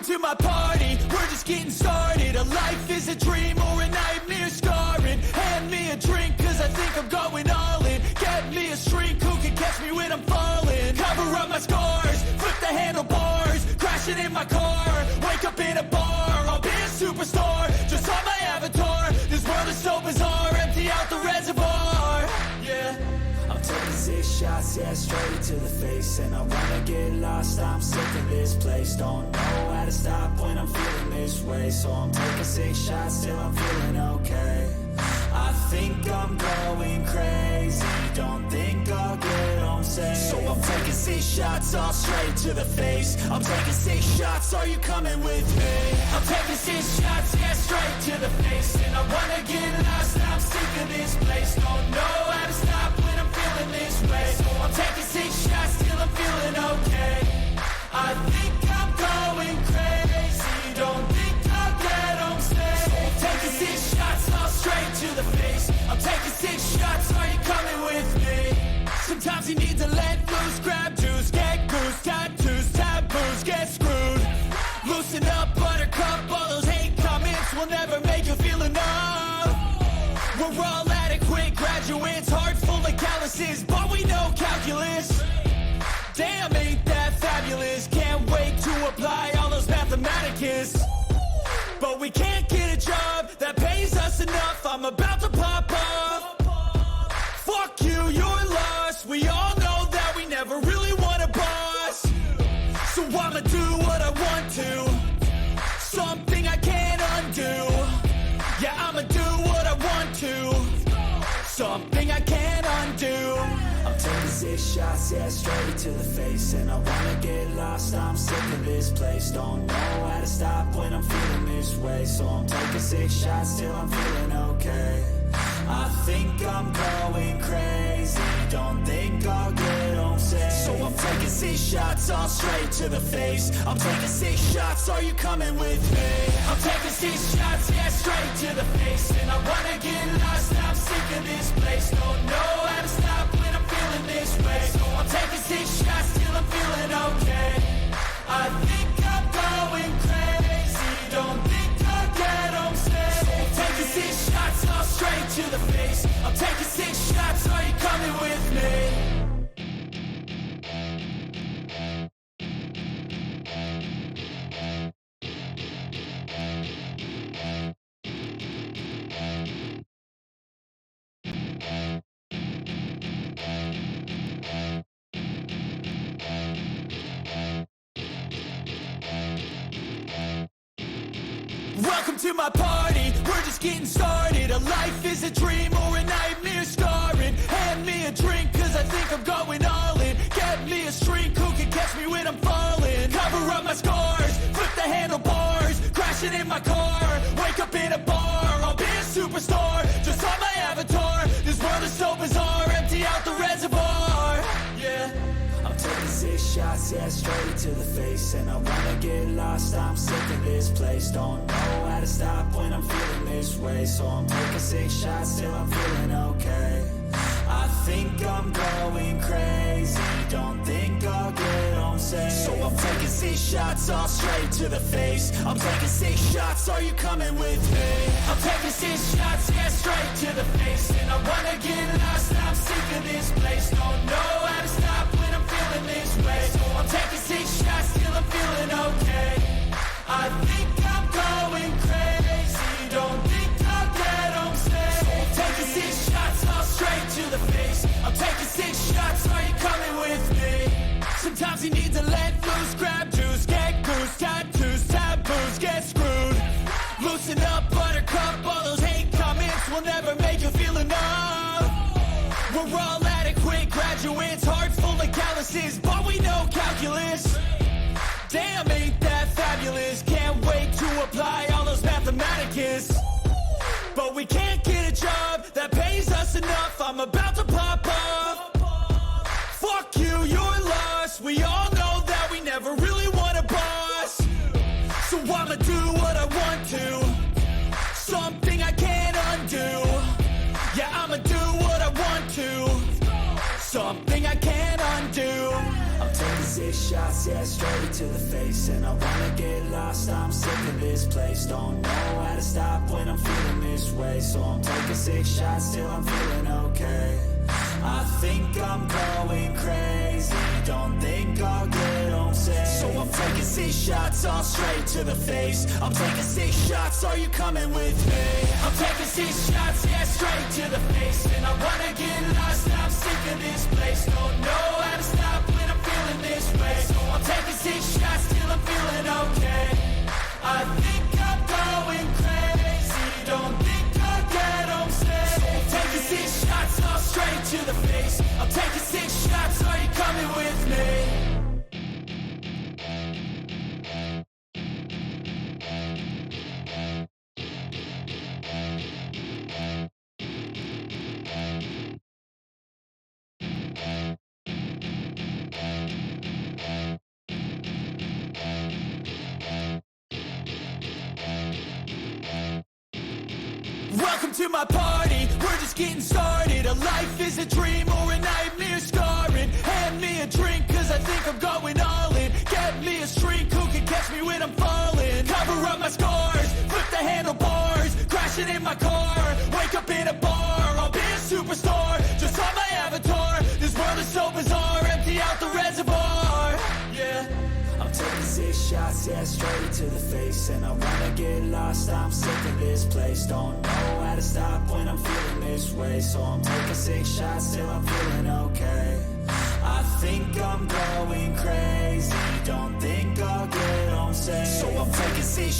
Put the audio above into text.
Welcome to my party, we're just getting started. A life is a dream or a nightmare scarring. Hand me a drink cause I think I'm going all in. Get me a shrink who can catch me when I'm falling. Cover up my scars, flip the handlebars. Crashing in my car, wake up in a bar. I'll be a superstar, just on my avatar. This world is so bizarre, empty out the reservoir. Yeah, I'm taking 6 shots, yeah, straight to the face. And I wanna get lost, I'm sick of this place. Don't know how to stop when I'm feeling this way. So I'm taking 6 shots till I'm feeling okay. I think I'm going crazy, don't think I'll get home safe. So I'm taking 6 shots, all straight to the face. I'm taking 6 shots, are you coming with me? I'm taking 6 shots, yeah, straight to the face. And I wanna get lost, I'm sick of this place. Don't know how to stop when I'm feeling this way. So I'm taking 6 shots till I'm feeling okay. I think I'm going crazy, don't think I'll get home safe. So I'm taking 6 shots, all straight to the face. I'm taking 6 shots, are you coming with me? Sometimes you need to let loose, grab juice, get goose, tattoos, taboos, get screwed. Loosen up, buttercup, all those hate comments will never make you feel enough. We're all adequate graduates, heart full of calluses, but we know calculus. Damn, ain't that fabulous? Can't wait to apply all those mathematicus. But we can't get a job that pays us enough. I'm about to pop up. Fuck you, you're lost. We all know that we never really want a boss. So I'ma do what I want to, something I can't undo. Yeah, I'ma do what I want to, something I can't undo. I'm taking 6 shots, yeah, straight to the face. And I wanna get lost, I'm sick of this place. Don't know how to stop when I'm feeling this way. So I'm taking 6 shots till I'm feeling okay. I think I'm going crazy, don't think I'll get home safe. So I'm taking 6 shots, all straight to the face. I'm taking 6 shots, are you coming with me? I'm taking 6 shots, yeah, straight to the face. And I wanna get lost, I'm sick of this place. Don't know how to stop when I'm feeling this way. So I'm taking 6 shots till I'm feeling okay. I think I'm going crazy, don't think I'll get home safe. So I'm taking 6 shots, all straight to the face. I'm taking 6 shots, are you coming with me? Welcome to my party, we're just getting started. A life is a dream or a nightmare scarring. Hand me a drink cause I think I'm going all in. Get me a shrink who can catch me when I'm falling. Cover up my scars, flip the handlebars. Crashing in my car, wake up in a bar. I'll be a superstar, just on my avatar. This world is so bizarre, empty out the reservoir. Yeah, I'm taking 6 shots, yeah, straight to the face. And I wanna get lost, I'm sick of this place. Don't know how to stop when I'm feeling this way. So I'm taking 6 shots till I'm feeling okay. I think I'm going crazy, don't think I'll get home safe. So I'm taking 6 shots, all straight to the face. I'm taking 6 shots, are you coming with me? I'm taking 6 shots, yeah, straight to the face. And I wanna get lost, I'm sick of this place. Don't know how to stop when I'm feeling this way. So I'm taking 6 shots till I'm feeling okay. I think I'm going crazy, don't think I'll get home safe. So I'm taking 6 shots, all straight to the face. I'm taking 6 shots, are you coming with me? Sometimes you need to let loose, grab juice, get goose, tattoos, taboos, get screwed. Loosen up, buttercup, all those hate comments will never make you feel enough. We're all adequate graduates, heart full of calluses, but we know calculus. Damn, ain't that fabulous? Can't wait to apply all those mathematicus. But we can't get a job that pays us enough. I'm about to pop up. Fuck you, you're lost. We all know that we never really want a boss. So I'ma do what I want to, something I can't undo. Yeah, I'ma do what I want to, something I can't undo. I'm taking 6 shots, shots, yeah, straight to the face. And I wanna get lost, I'm sick of this place. Don't know how to stop when I'm feeling this way. So I'm taking 6 shots till I'm feeling okay. I think I'm going crazy, don't think I'll get home safe. So I'm taking 6 shots, all straight to the face. I'm taking 6 shots, are you coming with me? I'm taking 6 shots, yeah, straight to the face. And I wanna get lost, I'm sick of this place. Don't know how to stop when I'm feeling this way. So I'm taking 6 shots till I'm feeling okay. I think I'm going crazy, don't think I'll get home safe. So I'm taking 6 shots, all straight to the face. I'm taking 6 shots, are you coming with me? Welcome to my party, we're just getting started. A life is a dream or a nightmare scarring. Hand me a drink cause I think I'm going all in. Get me a shrink who can catch me when I'm falling. Cover up my scars, flip the handlebars. Crashing in my car, wake up in a bar. I'll be a superstar, just on my avatar. This world is so bizarre, empty out the reservoir. Yeah, I'm taking 6 shots, yeah, straight to the face. And I wanna get lost, I'm sick of this place. Don't know how to stop when I'm feeling this way. So I'm taking 6 shots till I'm feeling okay. I think I'm going crazy, don't think I'll get home safe. So I'm taking 6